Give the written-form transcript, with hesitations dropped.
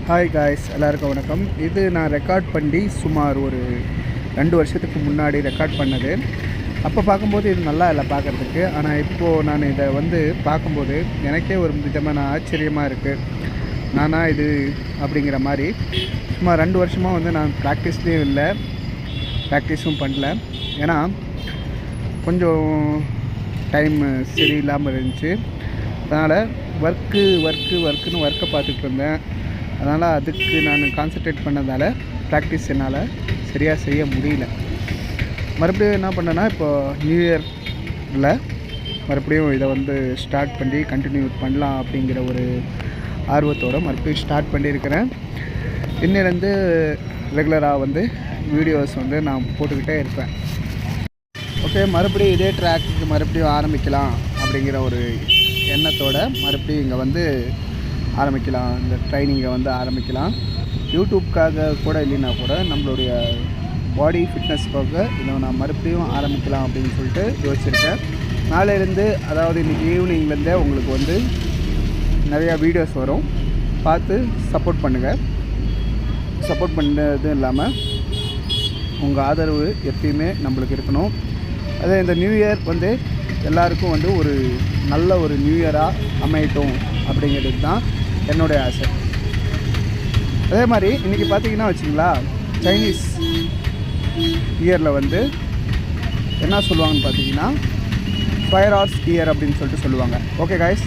Hi guys, எல்லாருக்கும் வணக்கம். இது நான் ரெக்கார்ட் பண்ணி சுமார் ஒரு 2 வருஷத்துக்கு முன்னாடி ரெக்கார்ட் பண்ணது. அப்போ பார்க்கும்போது இது நல்லா இல்லை பார்க்குறதுக்கு. ஆனால் இப்போது நான் இதை பார்க்கும்போது எனக்கே ஒரு விதமான ஆச்சரியமாக இருக்குது. நானா இது அப்படிங்கிற மாதிரி. சுமார் 2 வருஷமாக நான் ப்ராக்டிஸ்லேயும் இல்லை, ப்ராக்டிஸும் பண்ணல. ஏன்னா கொஞ்சம் டைம் சரியில்லாமல் இருந்துச்சு. அதனால் ஒர்க்குன்னு ஒர்க்கை பார்த்துட்டு இருந்தேன். அதனால் அதுக்கு நான் கான்சன்ட்ரேட் பண்ணதால் ப்ராக்டிஸ் என்னால் சரியாக செய்ய முடியல. மறுபடியும் என்ன பண்ணேன்னா, இப்போது நியூ இயரில் மறுபடியும் இதை ஸ்டார்ட் பண்ணி கண்டினியூ பண்ணலாம் அப்படிங்கிற ஒரு ஆர்வத்தோடு மறுபடியும் ஸ்டார்ட் பண்ணியிருக்கிறேன். இன்னிலேருந்து ரெகுலராக வீடியோஸ் நான் போட்டுக்கிட்டே இருப்பேன். ஓகே, மறுபடியும் இதே ட்ராக்குக்கு மறுபடியும் ஆரம்பிக்கலாம் அப்படிங்கிற ஒரு எண்ணத்தோடு மறுபடியும் இங்கே ஆரம்பிக்கலாம். இந்த ட்ரைனிங்கை ஆரம்பிக்கலாம். யூடியூப்காக கூட இல்லைன்னா கூட நம்மளுடைய பாடி ஃபிட்னஸ்க்காக இதை நான் மறுபடியும் ஆரம்பிக்கலாம் அப்படின்னு சொல்லிட்டு யோசிச்சிருக்கேன். நாளையிலேருந்து, அதாவது இன்றைக்கி ஈவினிங்லேருந்தே உங்களுக்கு நிறையா வீடியோஸ் வரும். பார்த்து சப்போர்ட் பண்ணுங்கள். சப்போர்ட் பண்ணதும் இல்லாமல் உங்கள் ஆதரவு எப்பயுமே நம்மளுக்கு இருக்கணும். அதே இந்த நியூ இயர் எல்லாருக்கும் ஒரு நல்ல ஒரு நியூ இயராக அமையட்டும் அப்படிங்கிறது தான் என்னுடைய ஆசை. அதே மாதிரி இன்றைக்கி பார்த்தீங்கன்னா வச்சிங்களா, சைனீஸ் இயரில் என்ன சொல்லுவாங்கன்னு பார்த்தீங்கன்னா, ஃபயர் ஆர்ஸ் இயர் அப்படின்னு சொல்லிட்டு சொல்லுவாங்க. Okay guys,